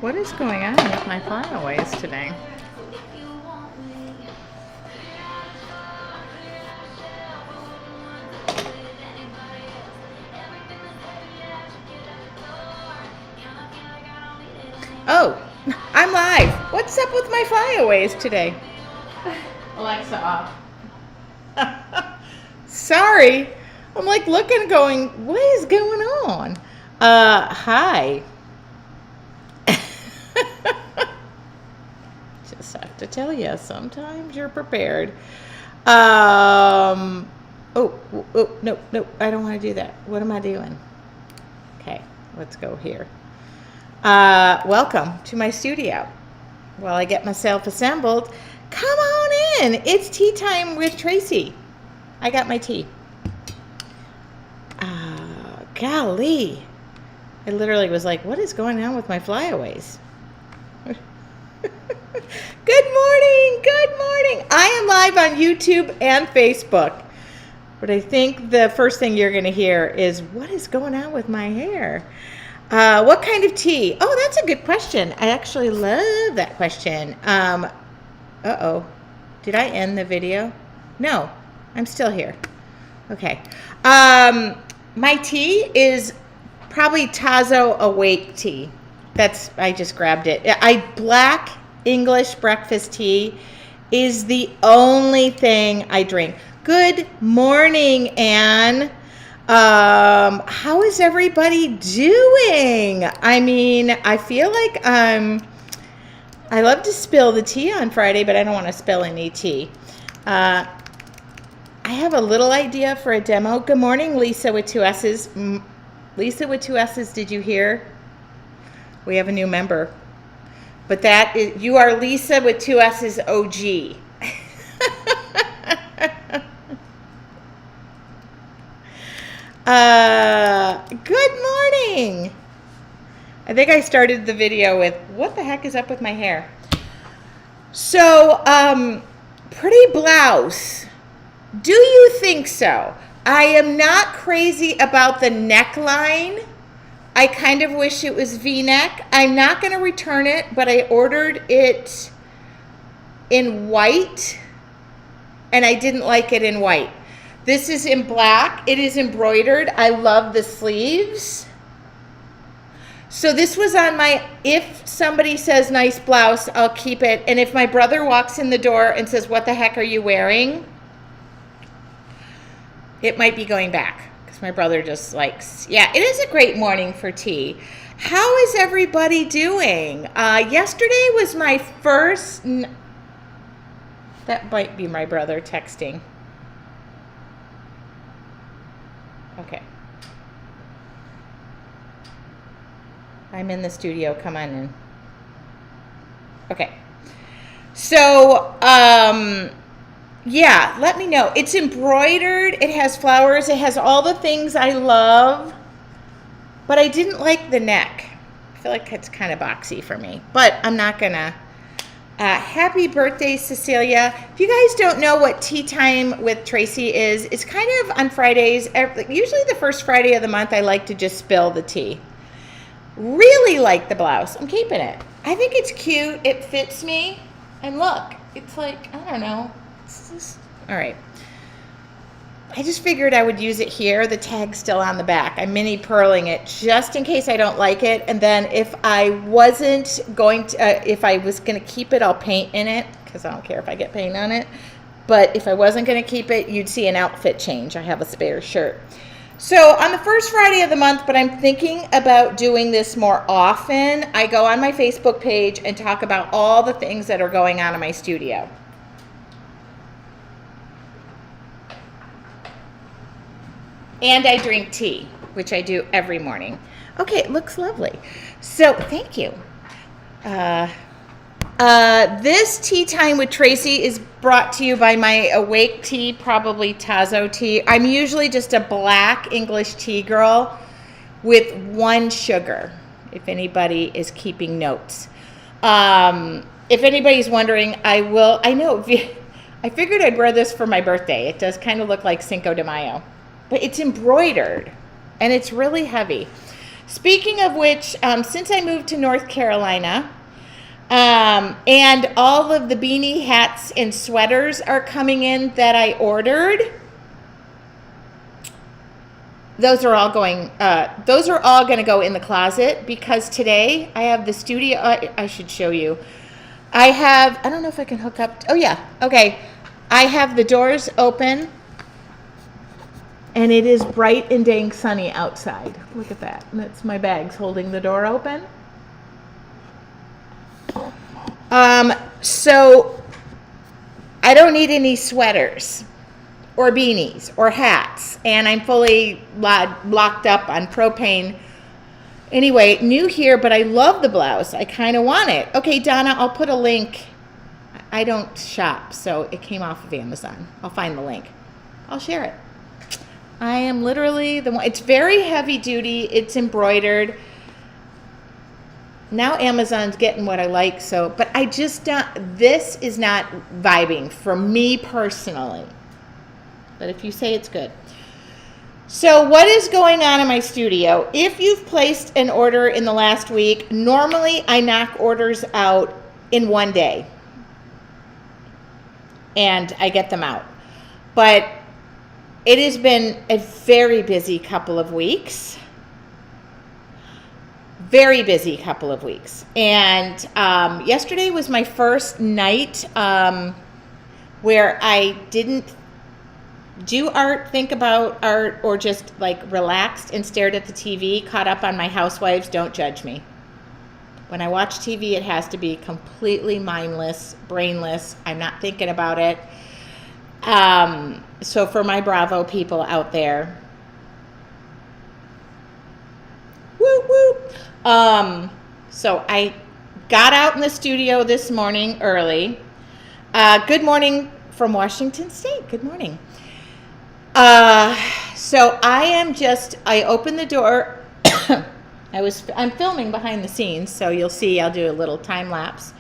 What is going on with my flyaways today? Oh, I'm live. What's up with my flyaways today? Alexa off. Sorry. I'm like looking going, what is going on? Hi. Just have to tell you, sometimes you're prepared. Oh, no, I don't want to do that. What am I doing? Okay, let's go here. Welcome to my studio. While I get myself assembled, come on in. It's tea time with Tracy. I got my tea. Golly. I literally was like, what is going on with my flyaways? Good morning. I am live on YouTube and Facebook. But I think the first thing you're going to hear is, what is going on with my hair? What kind of tea? Oh, that's a good question. I actually love that question. Uh-oh. Did I end the video? No, I'm still here. Okay. My tea is probably Tazo Awake tea. I just grabbed it. Black English breakfast tea is the only thing I drink. Good morning, Anne. How is everybody doing? I mean, I feel like I love to spill the tea on Friday, but I don't want to spill any tea. I have a little idea for a demo. Good morning, Lisa with 2 S's. Lisa with 2 S's, did you hear? We have a new member. But you are Lisa with 2 S's OG. Good morning. I think I started the video with, what the heck is up with my hair? So, pretty blouse. Do you think so? I am not crazy about the neckline. I kind of wish it was V-neck. I'm not going to return it, but I ordered it in white, and I didn't like it in white. This is in black. It is embroidered. I love the sleeves. So this was on my, if somebody says nice blouse, I'll keep it. And if my brother walks in the door and says, what the heck are you wearing? It might be going back, because my brother just likes, yeah, it is a great morning for tea. How is everybody doing? Yesterday was my first, that might be my brother texting. Okay. I'm in the studio, come on in. Okay. So, yeah, let me know. It's embroidered. It has flowers. It has all the things I love. But I didn't like the neck. I feel like it's kind of boxy for me. But I'm not going to. Happy birthday, Cecilia. If you guys don't know what Tea Time with Tracy is, it's kind of on Fridays. Usually the first Friday of the month, I like to just spill the tea. Really like the blouse. I'm keeping it. I think it's cute. It fits me. And look, it's like, I don't know. All right. I just figured I would use it here. The tag's still on the back. I'm mini purling it just in case I don't like it. And then if I wasn't going to, if I was going to keep it, I'll paint in it because I don't care if I get paint on it. But if I wasn't going to keep it, you'd see an outfit change. I have a spare shirt. So on the first Friday of the month, but I'm thinking about doing this more often, I go on my Facebook page and talk about all the things that are going on in my studio. And I drink tea, which I do every morning. Okay, it looks lovely. So thank you. This Tea Time with Tracy is brought to you by my Awake tea, probably Tazo tea. I'm usually just a black English tea girl with 1 sugar, if anybody is keeping notes. If anybody's wondering, I figured I'd wear this for my birthday. It does kind of look like Cinco de Mayo. But it's embroidered, and it's really heavy. Speaking of which, since I moved to North Carolina, and all of the beanie hats and sweaters are coming in that I ordered, those are all going to go in the closet, because today I have the studio. I should show you. I don't know if I can hook up. Oh yeah. Okay. I have the doors open, and it is bright and dang sunny outside. Look at that. That's my bags holding the door open. So I don't need any sweaters or beanies or hats, and I'm fully locked up on propane. Anyway, new here, but I love the blouse. I kind of want it. Okay, Donna, I'll put a link. I don't shop, so it came off of Amazon. I'll find the link. I'll share it. I am literally the one. It's very heavy duty. It's embroidered. Now Amazon's getting what I like, so, but I just don't, this is not vibing for me personally. But if you say it's good. So what is going on in my studio? If you've placed an order in the last week, normally I knock orders out in one day and I get them out. But it has been a very busy couple of weeks. Very busy couple of weeks. And yesterday was my first night where I didn't do art, think about art, or just like relaxed and stared at the TV, caught up on my Housewives. Don't judge me. When I watch TV, it has to be completely mindless, brainless. I'm not thinking about it. So for my Bravo people out there, whoop, whoop. So I got out in the studio this morning early. Good morning from Washington State. Good morning. So I opened the door. I'm filming behind the scenes, so you'll see I'll do a little time lapse.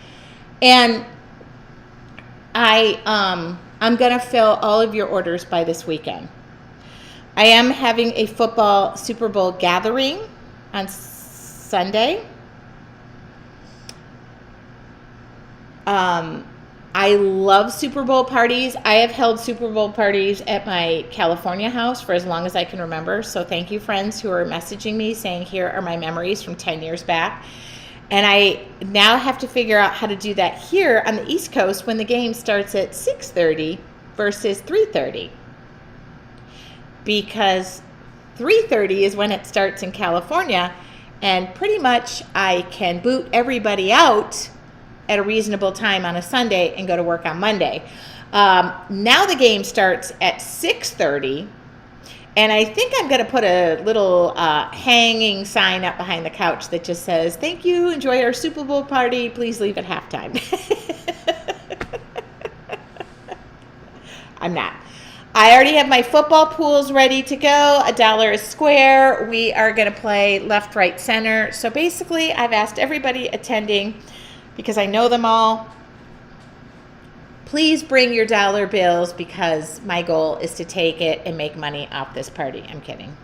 And I'm going to fill all of your orders by this weekend. I am having a football Super Bowl gathering on Sunday. I love Super Bowl parties. I have held Super Bowl parties at my California house for as long as I can remember. So thank you, friends who are messaging me saying, here are my memories from 10 years back. And I now have to figure out how to do that here on the East Coast when the game starts at 6:30 versus 3:30. Because 3:30 is when it starts in California, and pretty much I can boot everybody out at a reasonable time on a Sunday and go to work on Monday. Now the game starts at 6:30, and I think I'm going to put a little hanging sign up behind the couch that just says, thank you, enjoy our Super Bowl party, please leave at halftime. I'm not. I already have my football pools ready to go, $1 a square. We are going to play left, right, center. So basically, I've asked everybody attending, because I know them all, please bring your dollar bills, because my goal is to take it and make money off this party. I'm kidding.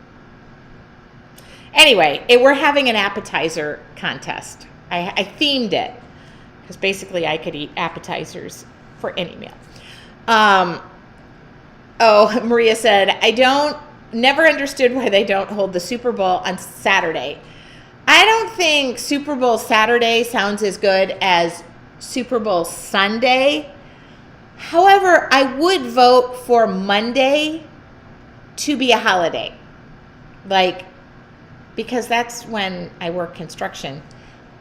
Anyway, we're having an appetizer contest. I themed it, because basically I could eat appetizers for any meal. Maria said, never understood why they don't hold the Super Bowl on Saturday. I don't think Super Bowl Saturday sounds as good as Super Bowl Sunday. However, I would vote for Monday to be a holiday. Because that's when I work construction.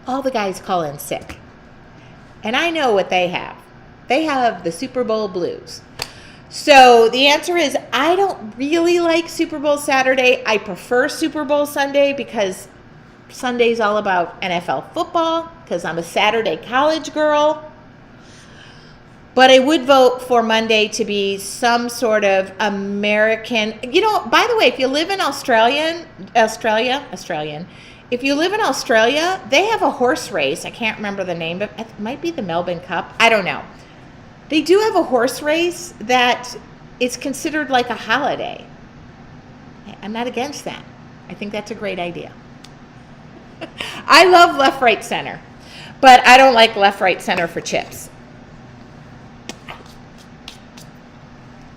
All the guys call in sick. And I know what they have. They have the Super Bowl blues. So the answer is, I don't really like Super Bowl Saturday. I prefer Super Bowl Sunday, because Sunday's all about NFL football, because I'm a Saturday college girl. But I would vote for Monday to be some sort of American. By the way, if you live in Australia, if you live in Australia, they have a horse race. I can't remember the name, but it might be the Melbourne Cup. I don't know. They do have a horse race that is considered like a holiday. I'm not against that. I think that's a great idea. I love left, right, center, but I don't like left, right, center for chips.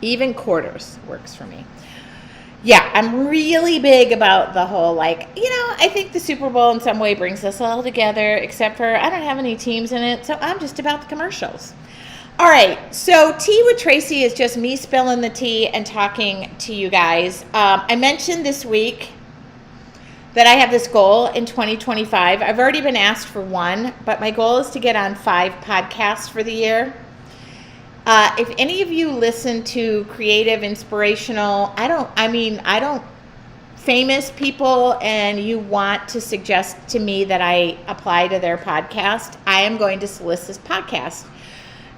Even quarters works for me. Yeah, I'm really big about the whole, like, I think the Super Bowl in some way brings us all together, except for I don't have any teams in it, so I'm just about the commercials. All right, so Tea with Tracy is just me spilling the tea and talking to you guys. I mentioned this week that I have this goal in 2025. I've already been asked for one, but my goal is to get on 5 podcasts for the year. If any of you listen to creative, inspirational, famous people, and you want to suggest to me that I apply to their podcast, I am going to solicit this podcast.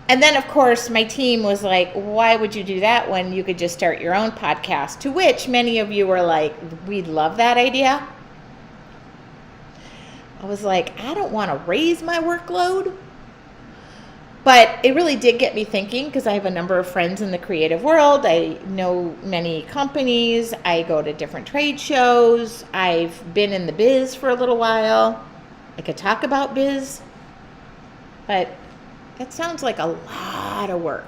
And then, of course, my team was like, why would you do that when you could just start your own podcast? To which many of you were like, we'd love that idea. I was like, I don't want to raise my workload. But it really did get me thinking, because I have a number of friends in the creative world. I know many companies. I go to different trade shows. I've been in the biz for a little while. I could talk about biz. But it sounds like a lot of work.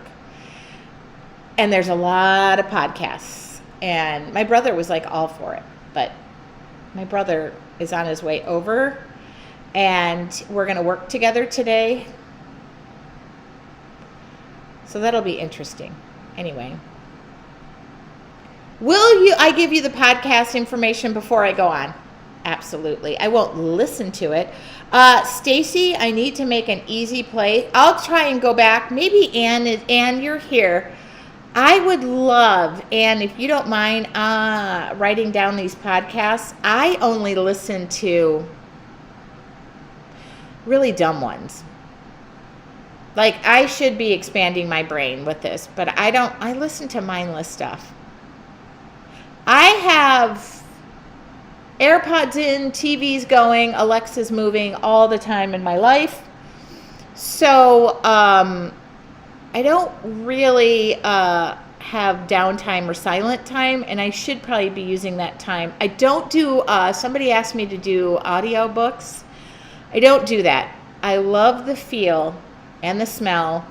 And there's a lot of podcasts. And my brother was like all for it. But my brother is on his way over. And we're going to work together today. So that'll be interesting. Anyway. I give you the podcast information before I go on? Absolutely. I won't listen to it. Stacy, I need to make an easy play. I'll try and go back. Maybe Ann, you're here. I would love, Ann, if you don't mind writing down these podcasts. I only listen to really dumb ones. Like, I should be expanding my brain with this, but I don't. I listen to mindless stuff. I have AirPods in, TV's going, Alexa's moving all the time in my life. So I don't really have downtime or silent time, and I should probably be using that time. I don't do, somebody asked me to do audio books. I don't do that. I love the feel and the smell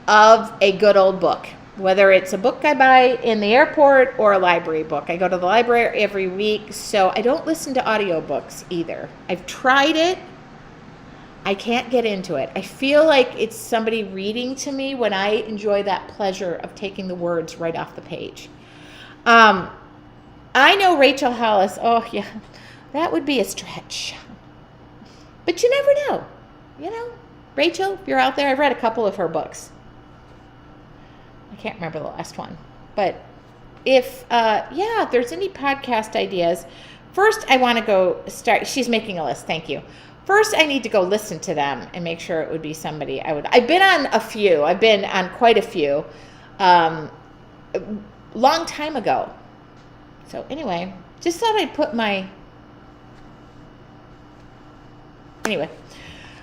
of a good old book, whether it's a book I buy in the airport or a library book. I go to the library every week, so I don't listen to audiobooks either. I've tried it. I can't get into it. I feel like it's somebody reading to me when I enjoy that pleasure of taking the words right off the page. I know Rachel Hollis. Oh, yeah, that would be a stretch. But you never know, Rachel, if you're out there, I've read a couple of her books. I can't remember the last one. But if there's any podcast ideas, first I want to go start. She's making a list. Thank you. First, I need to go listen to them and make sure it would be somebody I would. I've been on a few. I've been on quite a few. Long time ago. So anyway, just thought I'd put my. Anyway.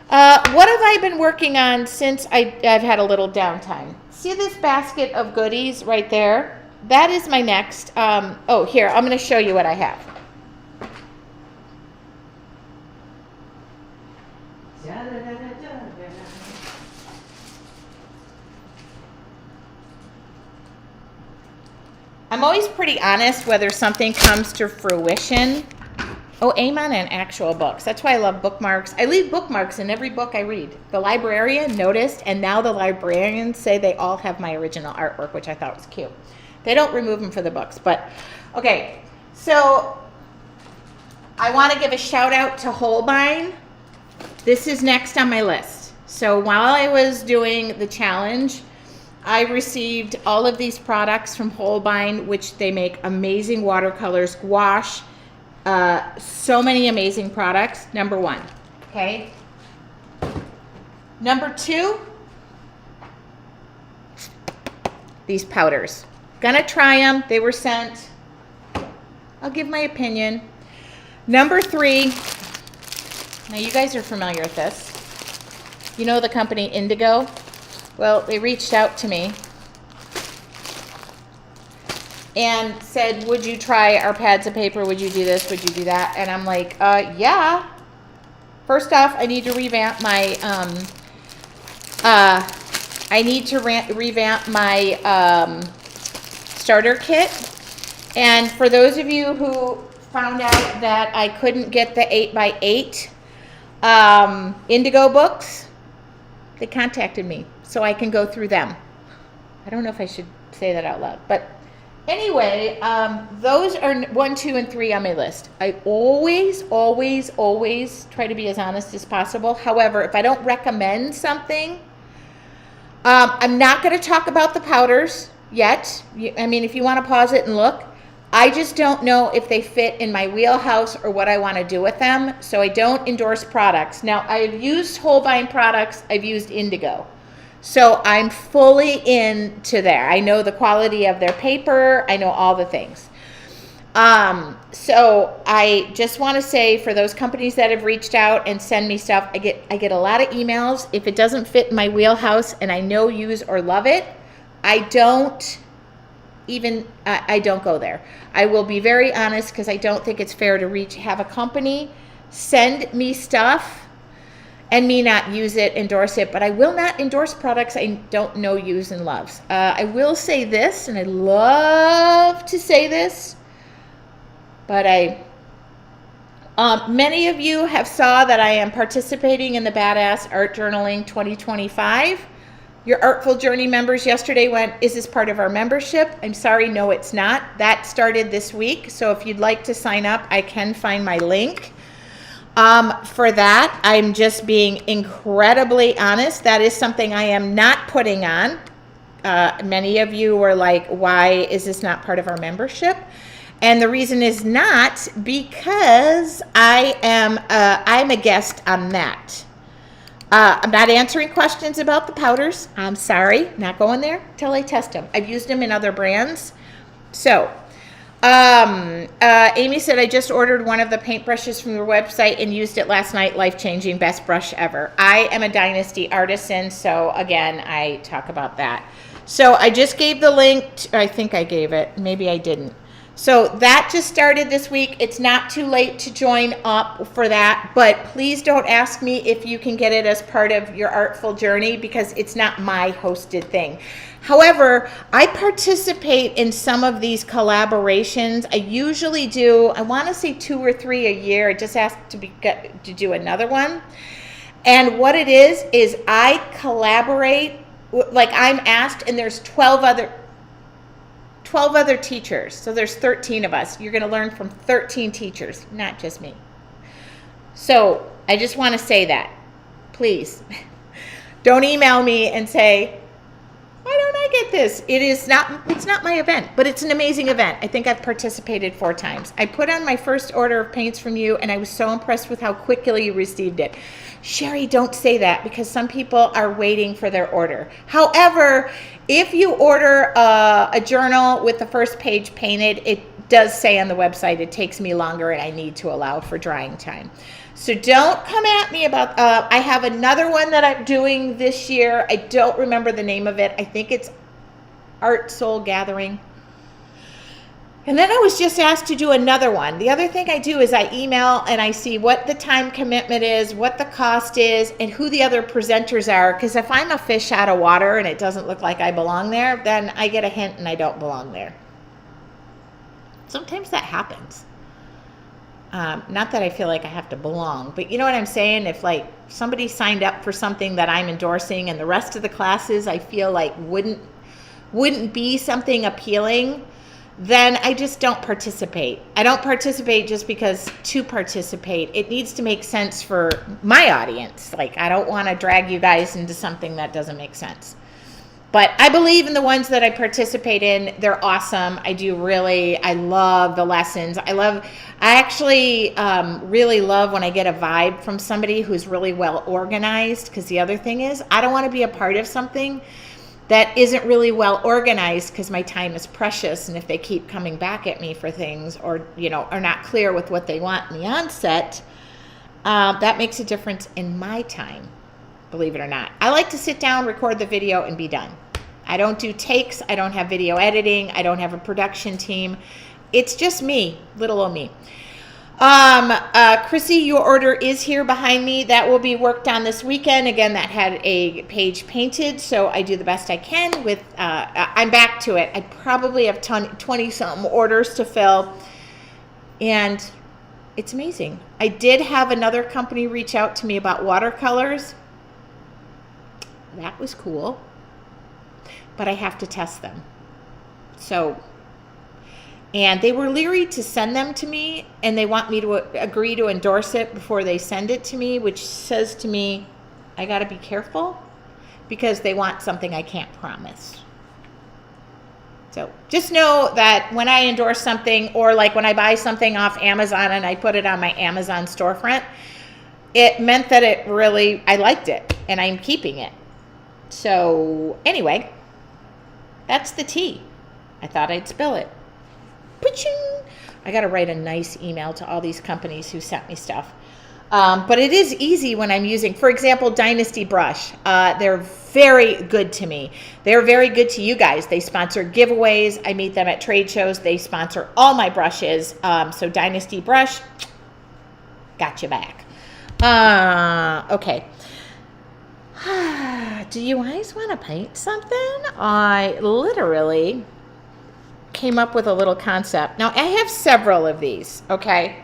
What have I been working on since I've had a little downtime? See this basket of goodies right there? That is my next. Here, I'm going to show you what I have. I'm always pretty honest whether something comes to fruition. Oh, aim on an actual books. That's why I love bookmarks. I leave bookmarks in every book I read. The librarian noticed, and now the librarians say they all have my original artwork, which I thought was cute. They don't remove them for the books, but okay. So I want to give a shout out to Holbein. This is next on my list. So while I was doing the challenge, I received all of these products from Holbein, which they make amazing watercolors, gouache. So many amazing products. Number 1. Okay. Number 2, these powders. Gonna try them. They were sent. I'll give my opinion. Number 3. Now you guys are familiar with this. You know the company Indigo? Well, they reached out to me. and said, would you try our pads of paper? Would you do this? Would you do that? And I'm like, yeah. First off, I need to revamp my, starter kit. And for those of you who found out that I couldn't get the 8x8 Indigo books, they contacted me so I can go through them. I don't know if I should say that out loud, but anyway, those are 1, 2, and 3 on my list. I always try to be as honest as possible. However, if I don't recommend something, I'm not going to talk about the powders yet. I mean, if you want to pause it and look, I just don't know if they fit in my wheelhouse or what I want to do with them. So I don't endorse products. Now, I've used Holbein products. I've used Indigo. So I'm fully into there. I know the quality of their paper. I know all the things. So I just want to say, for those companies that have reached out and send me stuff, I get a lot of emails. If it doesn't fit in my wheelhouse and I know, use, or love it, I don't go there. I will be very honest, because I don't think it's fair to have a company send me stuff and me not use it, endorse it. But I will not endorse products I don't know, use, and love. I will say this, and I love to say this, but many of you have saw that I am participating in the Badass Art Journaling 2025. Your Artful Journey members yesterday went, is this part of our membership? I'm sorry, no, it's not. That started this week. So if you'd like to sign up, I can find my link. For that, I'm just being incredibly honest. That is something I am not putting on. Many of you were like, why is this not part of our membership? And the reason is not because I'm a guest on that. I'm not answering questions about the powders. I'm sorry, not going there till I test them. I've used them in other brands. So, Amy said, I just ordered one of the paintbrushes from your website and used it last night. Life-changing, best brush ever. I am a Dynasty artisan, so again, I talk about that. So I just gave the link. I think I gave it. Maybe I didn't. So that just started this week. It's not too late to join up for that, but please don't ask me if you can get it as part of your Artful Journey, because it's not my hosted thing. However, I participate in some of these collaborations. I usually do, I want to say 2 or 3 a year. I just asked to do another one. And what it is I collaborate, like I'm asked, and there's 12 other teachers. So there's 13 of us. You're going to learn from 13 teachers, not just me. So I just want to say that. Please don't email me and say, why don't I get this? It's not my event, but it's an amazing event. I think I've participated 4 times. I put on my first order of paints from you, and I was so impressed with how quickly you received it. Sherry, don't say that, because some people are waiting for their order. However, if you order a journal with the first page painted, it does say on the website it takes me longer and I need to allow for drying time. So don't come at me about, I have another one that I'm doing this year. I don't remember the name of it. I think it's Art Soul Gathering. And then I was just asked to do another one. The other thing I do is I email and I see what the time commitment is, what the cost is, and who the other presenters are. Because if I'm a fish out of water and it doesn't look like I belong there, then I get a hint and I don't belong there. Sometimes that happens. Not that I feel like I have to belong, but you know what I'm saying? If like somebody signed up for something that I'm endorsing and the rest of the classes I feel like wouldn't be something appealing, then I just don't participate. I don't participate just because to participate. It needs to make sense for my audience. Like, I don't want to drag you guys into something that doesn't make sense. But I believe in the ones that I participate in. They're awesome. I love the lessons. I actually really love when I get a vibe from somebody who's really well organized, because the other thing is I don't want to be a part of something that isn't really well organized, because my time is precious, and if they keep coming back at me for things, or are not clear with what they want in the onset, that makes a difference in my time, believe it or not. I like to sit down, record the video, and be done. I don't do takes. I don't have video editing. I don't have a production team. It's just me, little old me. Chrissy, your order is here behind me. That will be worked on this weekend. Again, that had a page painted, so I do the best I can with, I'm back to it. I probably have 20 something orders to fill, and it's amazing. I did have another company reach out to me about watercolors. That was cool, but I have to test them. So, and they were leery to send them to me, and they want me to agree to endorse it before they send it to me, which says to me, I got to be careful because they want something I can't promise. So just know that when I endorse something, or like when I buy something off Amazon and I put it on my Amazon storefront, it meant that it really, I liked it and I'm keeping it. So anyway, that's the tea. I thought I'd spill it. Paching! I got to write a nice email to all these companies who sent me stuff. But it is easy when I'm using, for example, Dynasty Brush. They're very good to me. They're very good to you guys. They sponsor giveaways. I meet them at trade shows. They sponsor all my brushes. So Dynasty Brush, got you back. Okay. Do you guys want to paint something? I literally came up with a little concept. Now, I have several of these, okay?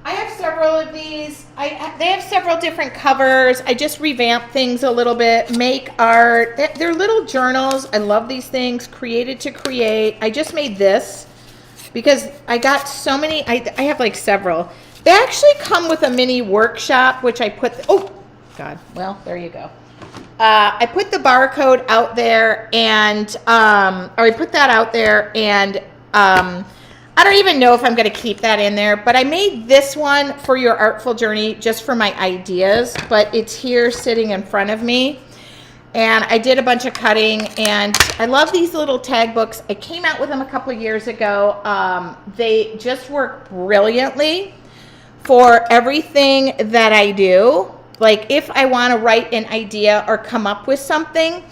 I have several of these. They have several different covers. I just revamped things a little bit. Make art. They're little journals. I love these things. Created to create. I just made this because I got so many. I have like several. They actually come with a mini workshop, which I put. Oh, God. Well, there you go. I put the barcode out there, and or I put that out there, and I don't even know if I'm going to keep that in there, but I made this one for your artful journey just for my ideas, but it's here sitting in front of me. And I did a bunch of cutting, and I love these little tag books. I came out with them a couple years ago. They just work brilliantly for everything that I do. Like if I want to write an idea or come up with something,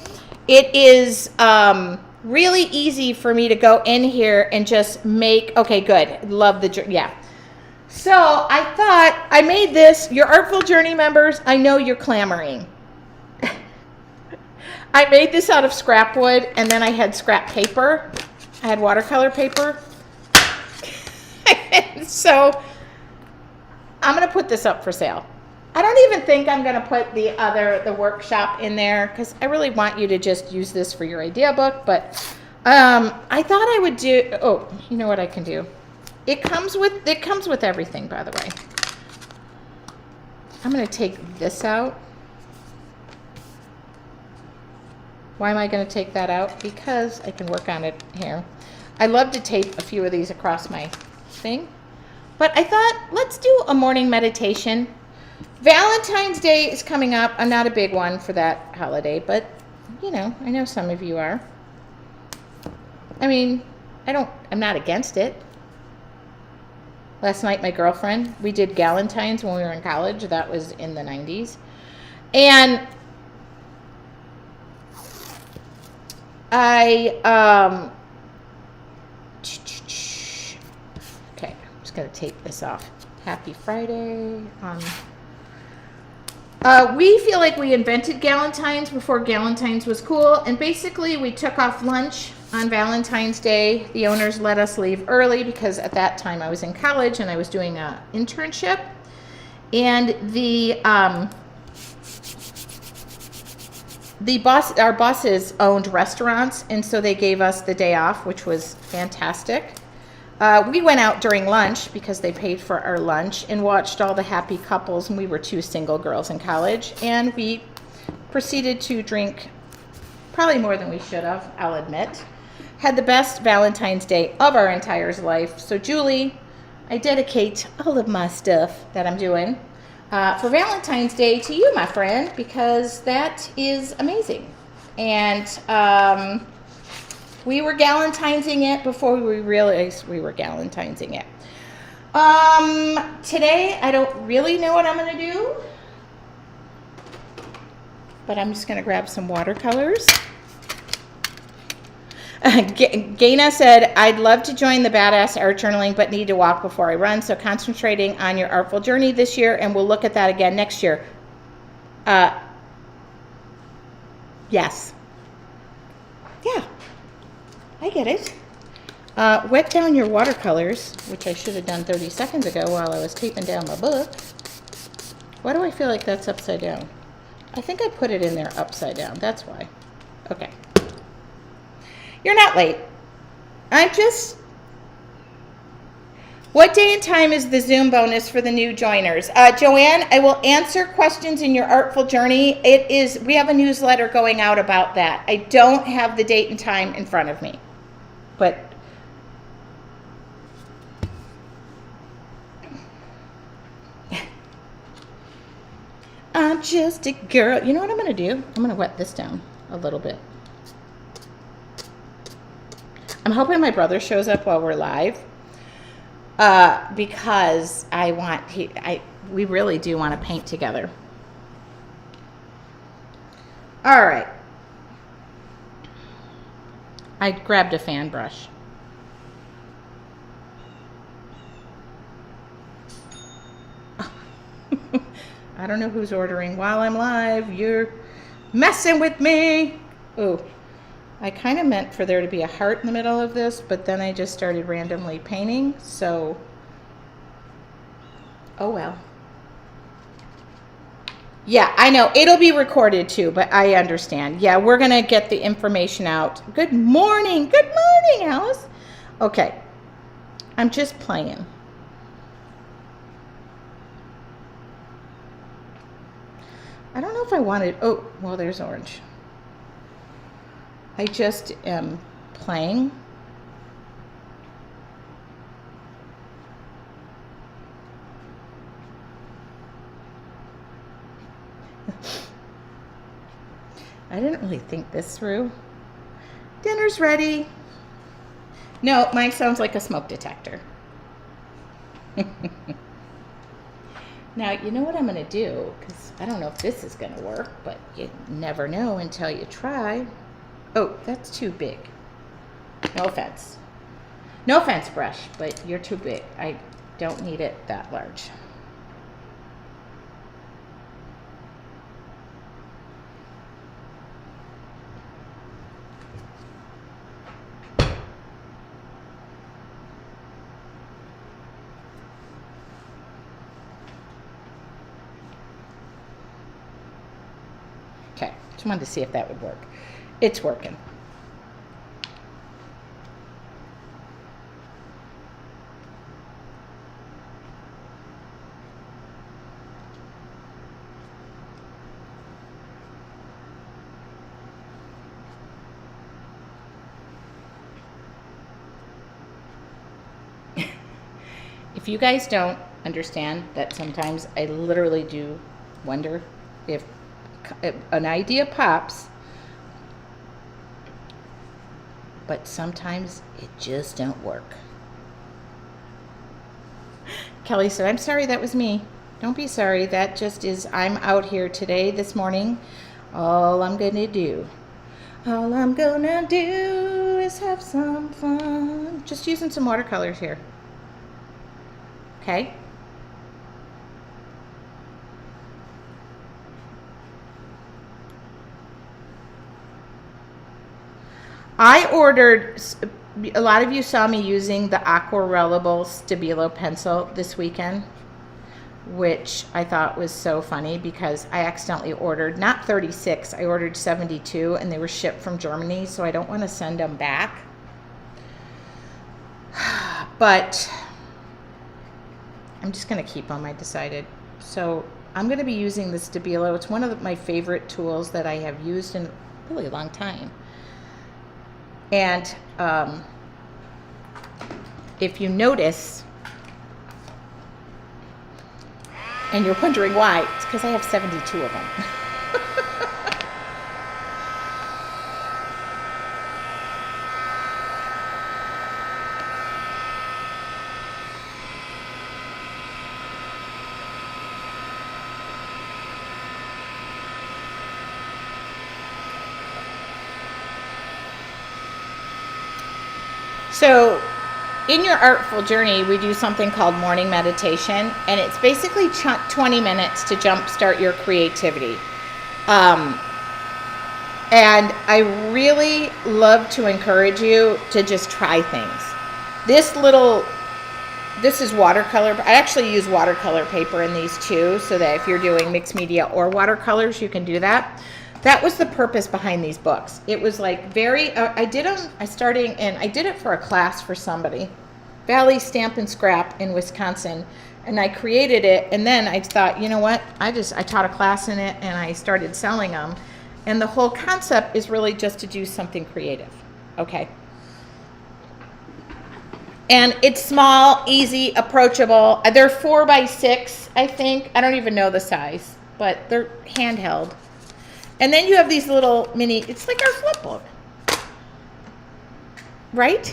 it is really easy for me to go in here and just make, okay, good. Love the, yeah. So I thought I made this. Your Artful Journey members, I know you're clamoring. I made this out of scrap wood, and then I had scrap paper. I had watercolor paper. So I'm going to put this up for sale. I don't even think I'm going to put the workshop in there because I really want you to just use this for your idea book. But I thought I would do, oh, you know what I can do? It comes with everything, by the way. I'm going to take this out. Why am I going to take that out? Because I can work on it here. I love to tape a few of these across my thing. But I thought, let's do a morning meditation. Valentine's Day is coming up. I'm not a big one for that holiday, but, you know, I know some of you are. I mean, I'm not against it. Last night, my girlfriend, we did Galentine's when we were in college. That was in the 90s. And okay, I'm just going to tape this off. Happy Friday. We feel like we invented Galentine's before Galentine's was cool, and basically we took off lunch on Valentine's Day. The owners let us leave early because at that time I was in college and I was doing an internship, and our bosses owned restaurants, and so they gave us the day off, which was fantastic. We went out during lunch because they paid for our lunch and watched all the happy couples, and we were two single girls in college, and we proceeded to drink probably more than we should have, I'll admit. Had the best Valentine's Day of our entire life. So Julie, I dedicate all of my stuff that I'm doing for Valentine's Day to you, my friend, because that is amazing. And We were galentinesing it before we realized we were galentinesing it. Today I don't really know what I'm going to do, but I'm just going to grab some watercolors. Gaina said, I'd love to join the Badass Art Journaling, but need to walk before I run. So concentrating on your artful journey this year, and we'll look at that again next year. Yes. Yeah, I get it. Wet down your watercolors, which I should have done 30 seconds ago while I was taping down my book. Why do I feel like that's upside down? I think I put it in there upside down. That's why. Okay. You're not late. I'm just... What day and time is the Zoom bonus for the new joiners? Joanne, I will answer questions in your artful journey. We have a newsletter going out about that. I don't have the date and time in front of me. But I'm just a girl. You know what I'm going to do? I'm going to wet this down a little bit. I'm hoping my brother shows up while we're live, because we really do want to paint together. All right. I grabbed a fan brush. I don't know who's ordering while I'm live. You're messing with me. Ooh. I kind of meant for there to be a heart in the middle of this, but then I just started randomly painting, so, oh well. Yeah, I know. It'll be recorded too, but I understand. Yeah, we're going to get the information out. Good morning. Good morning, Alice. Okay. I'm just playing. I don't know if I wanted, oh, well, there's orange. I just am playing. I didn't really think this through. Dinner's ready. No, mine sounds like a smoke detector. Now, you know what I'm going to do, because I don't know if this is going to work, but you never know until you try. Oh, that's too big. No offense. No offense, brush, but you're too big. I don't need it that large. Okay, just wanted to see if that would work. It's working. If you guys don't understand that sometimes I literally do wonder if an idea pops, but sometimes it just don't work. Kelly said, I'm sorry, that was me. Don't be sorry. That just is, I'm out here today, this morning. All I'm going to do is have some fun. Just using some watercolors here. Okay? I ordered, a lot of you saw me using the Aquarellable Stabilo pencil this weekend, which I thought was so funny because I accidentally ordered, not 36, I ordered 72, and they were shipped from Germany, so I don't want to send them back. But I'm just going to keep them, I decided. So I'm going to be using the Stabilo. It's one of my favorite tools that I have used in a really long time. And if you notice, and you're wondering why, it's because I have 72 of them. So in your artful journey, we do something called morning meditation, and it's basically 20 minutes to jumpstart your creativity. And I really love to encourage you to just try things. This is watercolor. I actually use watercolor paper in these too, so that if you're doing mixed media or watercolors, you can do that. That was the purpose behind these books. It was like I did it for a class for somebody, Valley Stamp and Scrap in Wisconsin, and I created it. And then I thought, you know what? I taught a class in it, and I started selling them. And the whole concept is really just to do something creative, okay? And it's small, easy, approachable. They're 4x6, I think. I don't even know the size, but they're handheld. And then you have these little mini, it's like our flip book, right?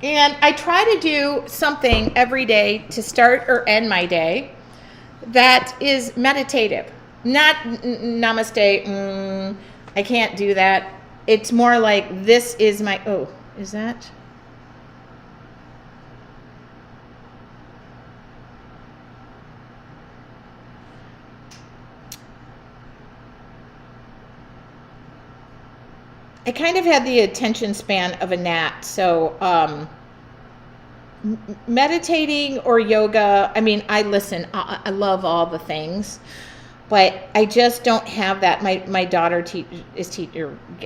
And I try to do something every day to start or end my day that is meditative. Not namaste, I can't do that. It's more like this is my, oh, is that? I kind of had the attention span of a gnat, so meditating or yoga, I mean, I love all the things, but I just don't have that. My daughter is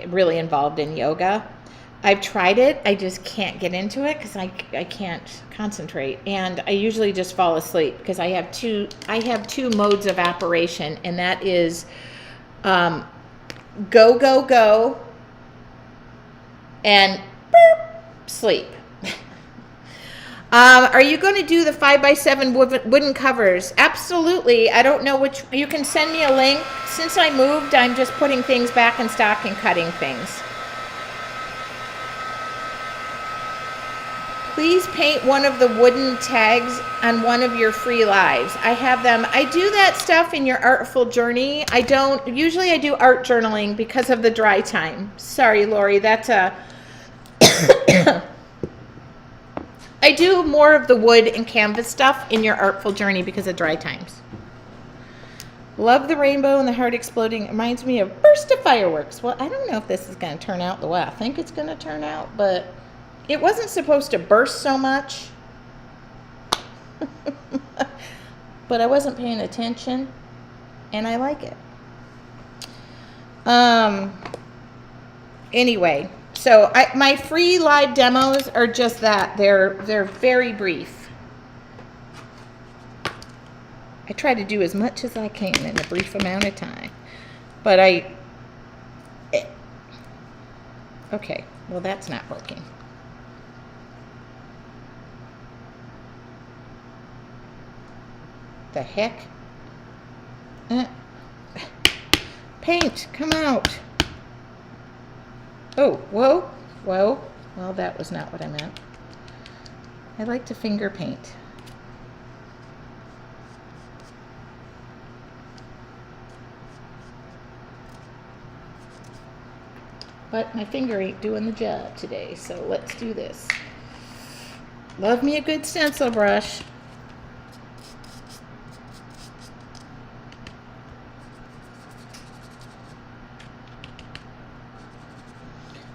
really involved in yoga. I've tried it. I just can't get into it because I can't concentrate, and I usually just fall asleep because I have two modes of operation, and that is go and sleep. Are you going to do the 5x7 wooden covers? Absolutely. I don't know which. You can send me a link. Since I moved, I'm just putting things back in stock and cutting things. Please paint one of the wooden tags on one of your free lives. I have them. I do that stuff in your artful journey. I don't. Usually I do art journaling because of the dry time. Sorry, Lori. That's a... I do more of the wood and canvas stuff in your artful journey because of dry times. Love the rainbow and the heart exploding. It reminds me of burst of fireworks. Well, I don't know if this is going to turn out the way I think it's going to turn out, but it wasn't supposed to burst so much. But I wasn't paying attention, and I like it. Anyway. So my free live demos are just that. They're very brief. I try to do as much as I can in a brief amount of time. But okay, well that's not working. The heck? Paint, come out. Oh, whoa. Well, that was not what I meant. I like to finger paint. But my finger ain't doing the job today, so let's do this. Love me a good stencil brush.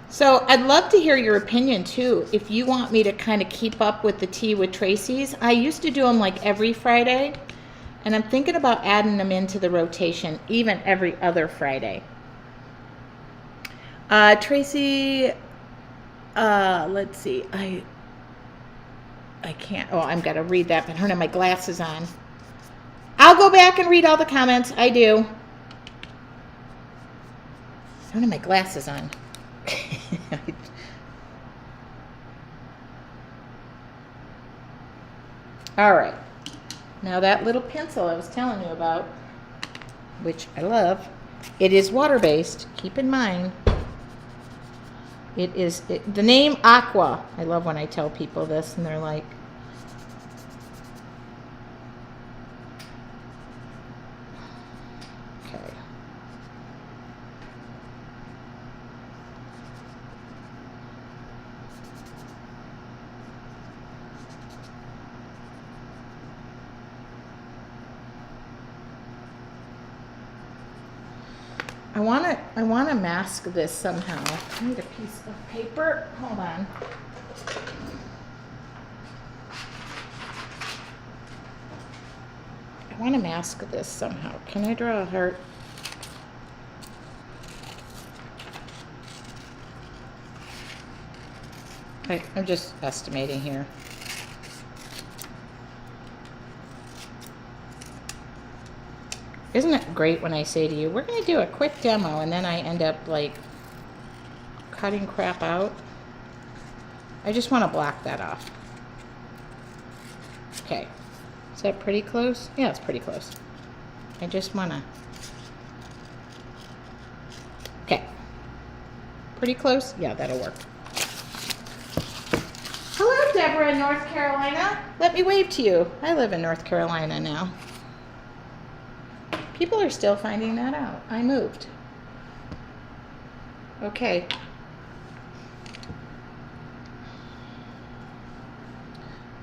So I'd love to hear your opinion too. If you want me to kind of keep up with the Tea with Tracy's, I used to do them like every Friday, and I'm thinking about adding them into the rotation, even every other Friday. Tracy, let's see. I can't. Oh, I'm gonna read that, but I don't have my glasses on. I'll go back and read all the comments. I do. I don't have my glasses on. All right, now that little pencil I was telling you about, which I love, it is water-based. Keep in mind, the name Aqua. I love when I tell people this and they're like, I want to mask this somehow. I need a piece of paper. Hold on. I want to mask this somehow. Can I draw a heart? I'm just estimating here. Isn't it great when I say to you, we're going to do a quick demo, and then I end up like cutting crap out? I just want to block that off. Okay. Is that pretty close? Yeah, it's pretty close. I just want to... Okay. Pretty close? Yeah, that'll work. Hello, Deborah in North Carolina. Let me wave to you. I live in North Carolina now. People are still finding that out. I moved. Okay.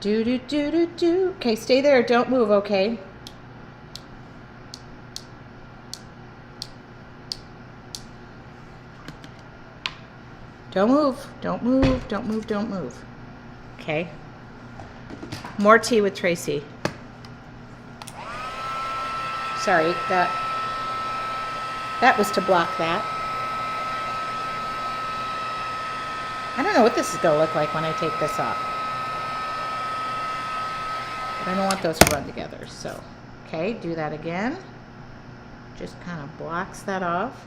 Do. Okay, stay there. Don't move, okay? Don't move. Don't move. Don't move. Don't move. Okay. More tea with Tracy. Sorry, that was to block that. I don't know what this is going to look like when I take this off. But I don't want those to run together, so. Okay, do that again. Just kind of blocks that off.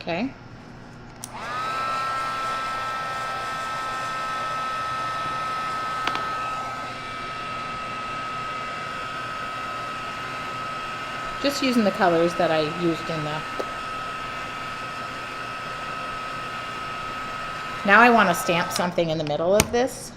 Okay. Just using the colors that I used in the... Now I want to stamp something in the middle of this.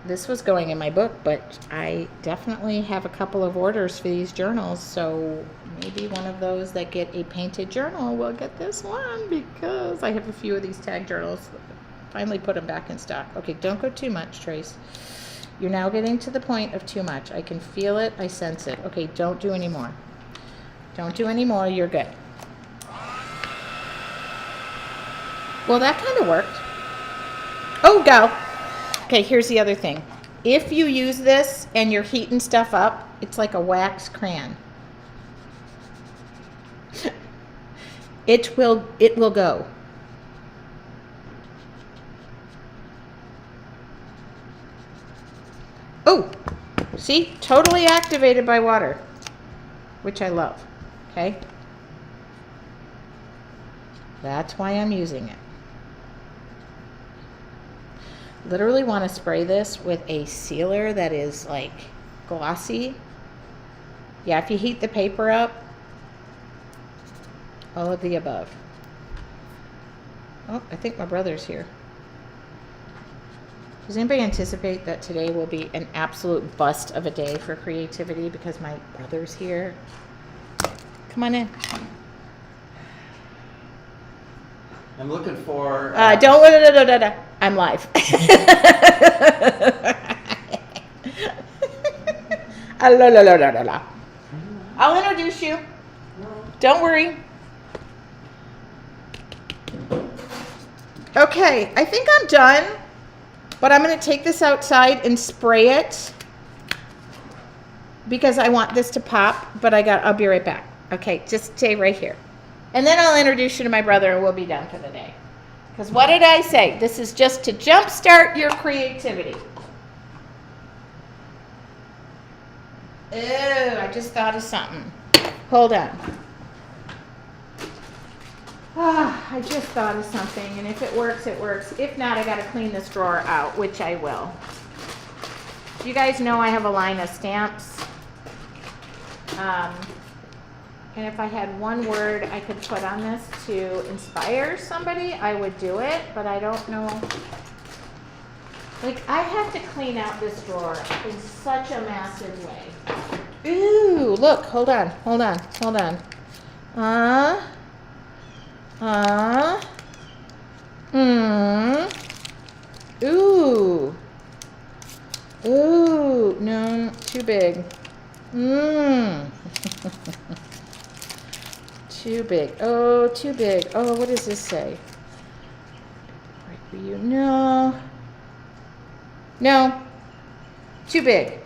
This was going in my book, but I definitely have a couple of orders for these journals, so maybe one of those that get a painted journal will get this one, because I have a few of these tag journals. Finally put them back in stock. Okay, don't go too much, Trace. You're now getting to the point of too much. I can feel it. I sense it. Okay, don't do any more. Don't do any more. You're good. Well, that kind of worked. Oh, go. Okay, here's the other thing. If you use this and you're heating stuff up, it's like a wax crayon. It will go. Oh, see? Totally activated by water, which I love. Okay? That's why I'm using it. Literally want to spray this with a sealer that is like glossy. Yeah, if you heat the paper up, all of the above. Oh, I think my brother's here. Does anybody anticipate that today will be an absolute bust of a day for creativity because my brother's here? Come on in. I'm looking for... Don't. I'm live. I'll introduce you. Don't worry. Okay, I think I'm done. But I'm going to take this outside and spray it because I want this to pop, but I'll be right back. Okay, just stay right here. And then I'll introduce you to my brother and we'll be done for the day. Because what did I say? This is just to jumpstart your creativity. Oh, I just thought of something. Hold on. I just thought of something, and if it works, it works. If not, I got to clean this drawer out, which I will. You guys know I have a line of stamps. And if I had one word I could put on this to inspire somebody, I would do it, but I don't know. Like, I have to clean out this drawer in such a massive way. Ooh, look, hold on. Ooh. Ooh. No, too big. Mmm. Too big. Oh, too big. Oh, what does this say? Right for you. No. No. Too big.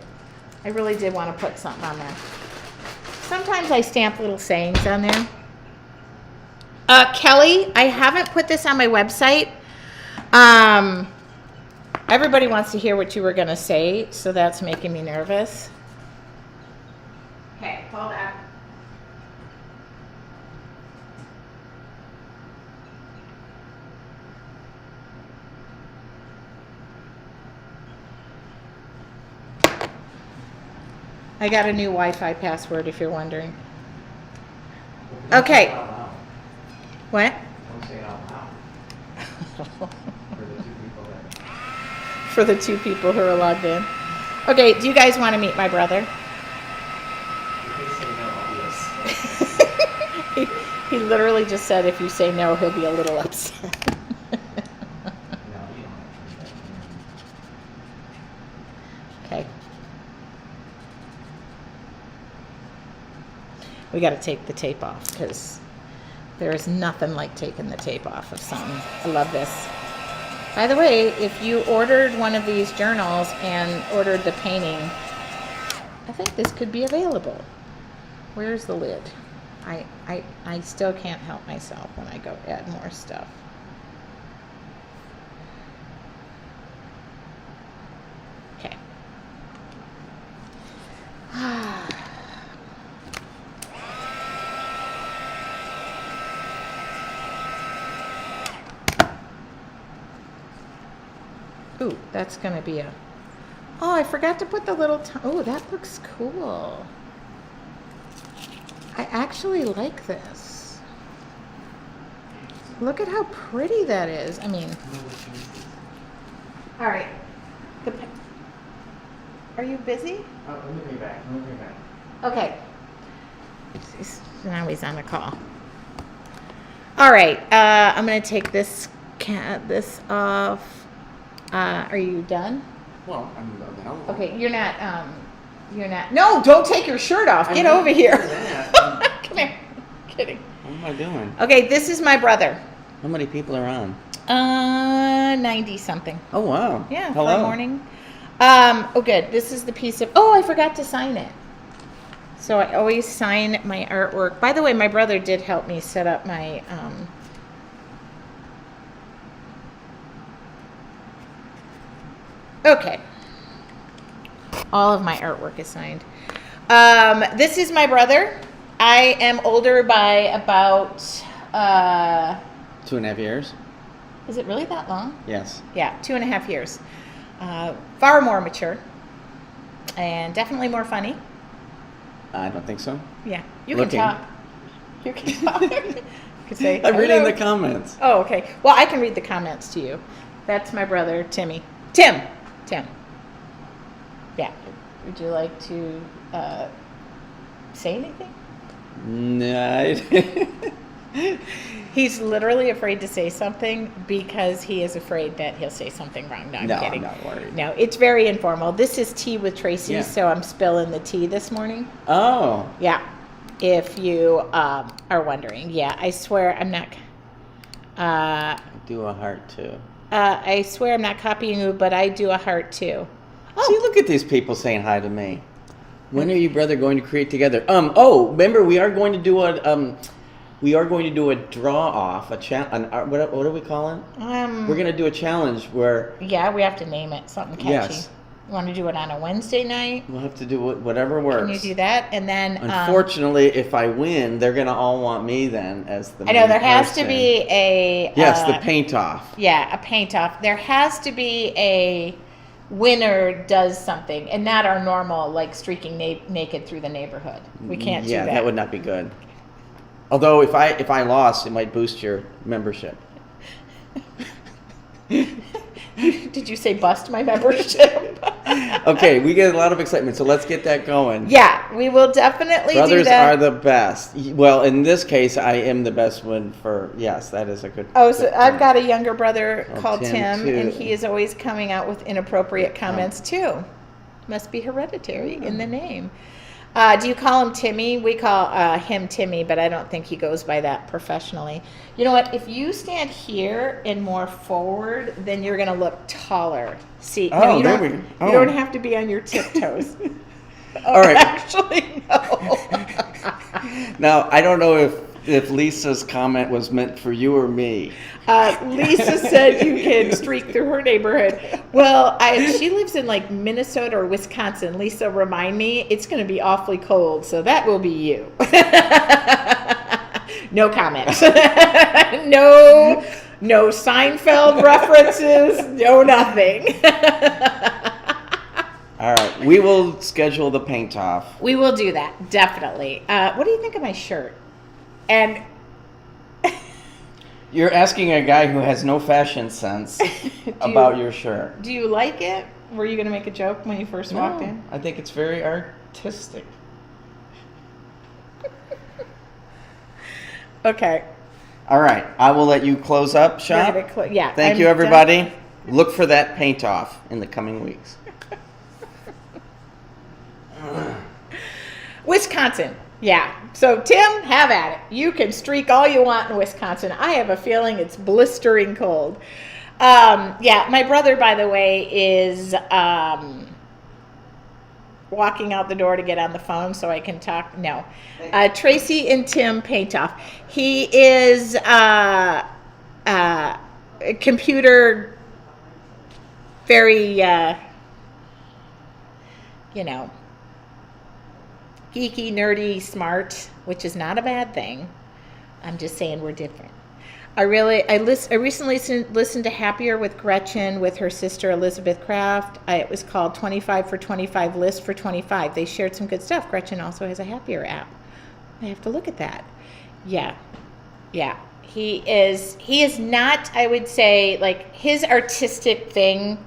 I really did want to put something on there. Sometimes I stamp little sayings on there. Kelly, I haven't put this on my website. Everybody wants to hear what you were going to say, so that's making me nervous. Okay, hold on. I got a new Wi-Fi password, if you're wondering. Okay. What? Don't say it out loud. For the two people who are logged in. Okay, do you guys want to meet my brother? He literally just said if you say no, he'll be a little upset. Okay. We got to take the tape off because there is nothing like taking the tape off of something. I love this. By the way, if you ordered one of these journals and ordered the painting, I think this could be available. Where's the lid? I still can't help myself when I go add more stuff. Okay. Ooh, that's gonna be a... Oh, I forgot to put the little... Oh, that looks cool. I actually like this. Look at how pretty that is. I mean... All right. Are you busy? Oh, let me bring it back. Okay. Now he's on a call. All right. I'm gonna take this off. Are you done? Well, I'm available. Okay, you're not. No, don't take your shirt off. Get over here. Come here. Kidding. What am I doing? Okay, this is my brother. How many people are on? 90 something. Oh, wow. Yeah, Hello. for morning. Oh, good. This is the piece of. Oh, I forgot to sign it. So I always sign my artwork. By the way, my brother did help me set up my. Okay. All of my artwork is signed. This is my brother. I am older by about... 2.5 years? Is it really that long? Yes. Yeah, 2.5 years. Far more mature. And definitely more funny. I don't think so. Yeah. You Looking. can talk. You can talk. You can say, I'm reading "Hello." the comments. Oh, okay. Well, I can read the comments to you. That's my brother, Timmy. Tim. Yeah. Would you like to say anything? No. He's literally afraid to say something because he is afraid that he'll say something wrong. No, I'm No, kidding. I'm not worried. No, it's very informal. This is tea with Tracy, Yeah. so I'm spilling the tea this morning. Oh. Yeah. If you are wondering. Yeah, I swear I'm not... Do a heart too. I swear I'm not copying you, but I do a heart too. See, look at these people saying hi to me. When are you brother going to create together? Oh, remember we are going to do a draw off, what do we call it? We're going to do a challenge where Yeah, we have to name it something catchy. Yes. You want to do it on a Wednesday night? we'll have to do whatever works. Can you do that? And then Unfortunately, if I win, they're going to all want me then as the I know main there has to person. be a Yes, the paint off. Yeah, a paint off. There has to be a winner does something, and not our normal like streaking naked through the neighborhood. We can't do that. Yeah, that would not be good. Although if I lost, it might boost your membership. Did you say bust my membership? Okay, we get a lot of excitement, so let's get that going. Yeah, we will definitely do Brothers that. are the best. Well, in this case, I am the best one for, yes, that is a good. Oh, so good I've point. got a younger brother Oh, called Tim, Tim, and too. he is always coming out with inappropriate comments too. Must be hereditary in the name. Do you call him Timmy? We call him Timmy, but I don't think he goes by that professionally. You know what? If you stand here and more forward, then you're going to look taller. See, no, Oh, you there don't. we go. You don't have to be on your tiptoes. All right. Actually, no. Now, I don't know if Lisa's comment was meant for you or me. Lisa said you can streak through her neighborhood. Well, she lives in like Minnesota or Wisconsin. Lisa, remind me, it's going to be awfully cold, so that will be you. No comment. No Seinfeld references. No nothing. All right, we will schedule the paint off. We will do that, definitely. What do you think of my shirt? And You're asking a guy who has no fashion sense about your shirt. do you like it? Were you going to make a joke when you first walked in? I think it's very artistic. Okay. All right, I will let you close up shop. Yeah. Thank you, everybody. Look for that paint off in the coming weeks. Wisconsin. Yeah. So, Tim, have at it. You can streak all you want in Wisconsin. I have a feeling it's blistering cold. Yeah, my brother, by the way, is walking out the door to get on the phone so I can talk. No. Tracy and Tim paint off. He is computer very, geeky, nerdy, smart, which is not a bad thing. I'm just saying we're different. I recently listened to Happier with Gretchen with her sister Elizabeth Kraft. It was called 25 for 25 List for 25. They shared some good stuff. Gretchen also has a Happier app. I have to look at that. Yeah. He is not, I would say, like his artistic thing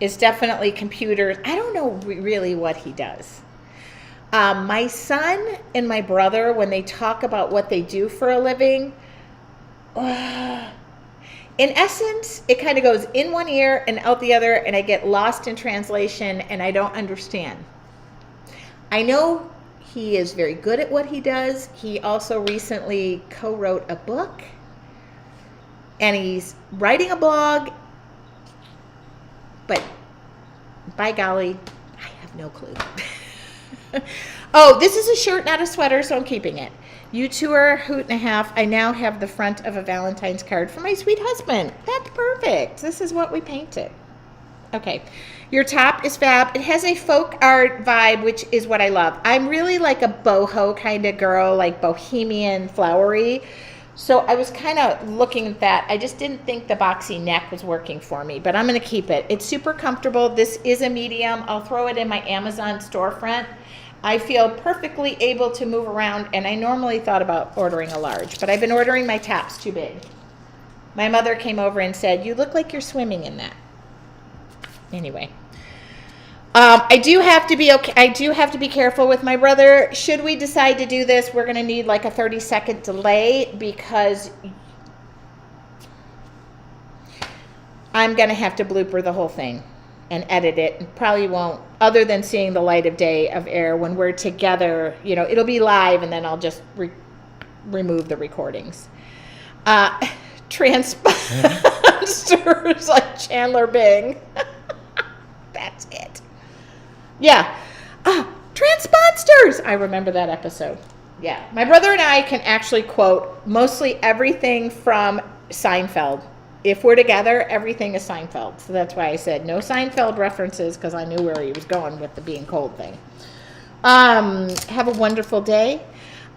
is definitely computers. I don't know really what he does. My son and my brother, when they talk about what they do for a living, in essence, it kind of goes in one ear and out the other, and I get lost in translation, and I don't understand. I know he is very good at what he does. He also recently co-wrote a book, and he's writing a blog, but by golly, I have no clue. Oh, this is a shirt, not a sweater, so I'm keeping it. You two are a hoot and a half. I now have the front of a Valentine's card for my sweet husband. That's perfect. This is what we painted. Okay. Your top is fab. It has a folk art vibe, which is what I love. I'm really like a boho kind of girl, like bohemian, flowery. So I was kind of looking at that. I just didn't think the boxy neck was working for me, but I'm going to keep it. It's super comfortable. This is a medium. I'll throw it in my Amazon storefront. I feel perfectly able to move around, and I normally thought about ordering a large, but I've been ordering my tops too big. My mother came over and said, "You look like you're swimming in that." Anyway, I do have to be okay. I do have to be careful with my brother. Should we decide to do this, we're going to need like a 30-second delay because I'm going to have to blooper the whole thing and edit it, and probably won't, other than seeing the light of day of air when we're together. You know, it'll be live, and then I'll just remove the recordings. Transponders like Chandler Bing. That's it. Yeah. Transponders! I remember that episode. Yeah. My brother and I can actually quote mostly everything from Seinfeld. If we're together, everything is Seinfeld. So that's why I said no Seinfeld references, because I knew where he was going with the being cold thing. Have a wonderful day.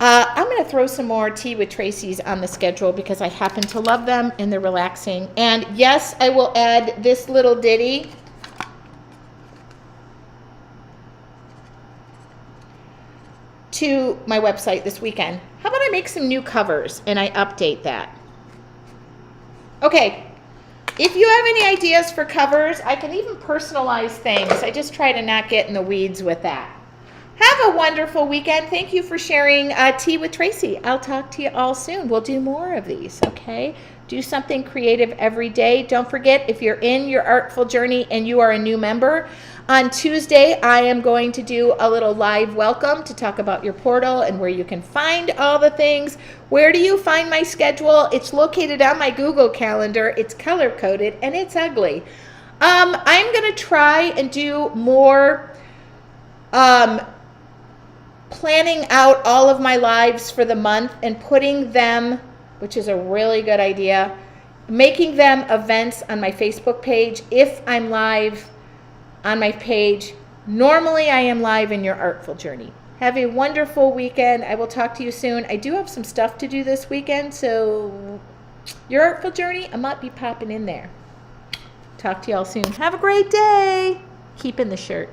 I'm going to throw some more Tea with Tracy's on the schedule because I happen to love them and they're relaxing. And yes, I will add this little ditty. To my website this weekend. How about I make some new covers and I update that? Okay. If you have any ideas for covers, I can even personalize things. I just try to not get in the weeds with that. Have a wonderful weekend. Thank you for sharing Tea with Tracy. I'll talk to you all soon. We'll do more of these, okay? Do something creative every day. Don't forget, if you're in your Artful Journey and you are a new member, on Tuesday, I am going to do a little live welcome to talk about your portal and where you can find all the things. Where do you find my schedule? It's located on my Google Calendar. It's color-coded, and it's ugly. I'm going to try and do more planning out all of my lives for the month and putting them, which is a really good idea, making them events on my Facebook page if I'm live on my page. Normally I am live in your Artful Journey. Have a wonderful weekend. I will talk to you soon. I do have some stuff to do this weekend, so your Artful Journey, I might be popping in there. Talk to you all soon. Have a great day. Keep in the shirt.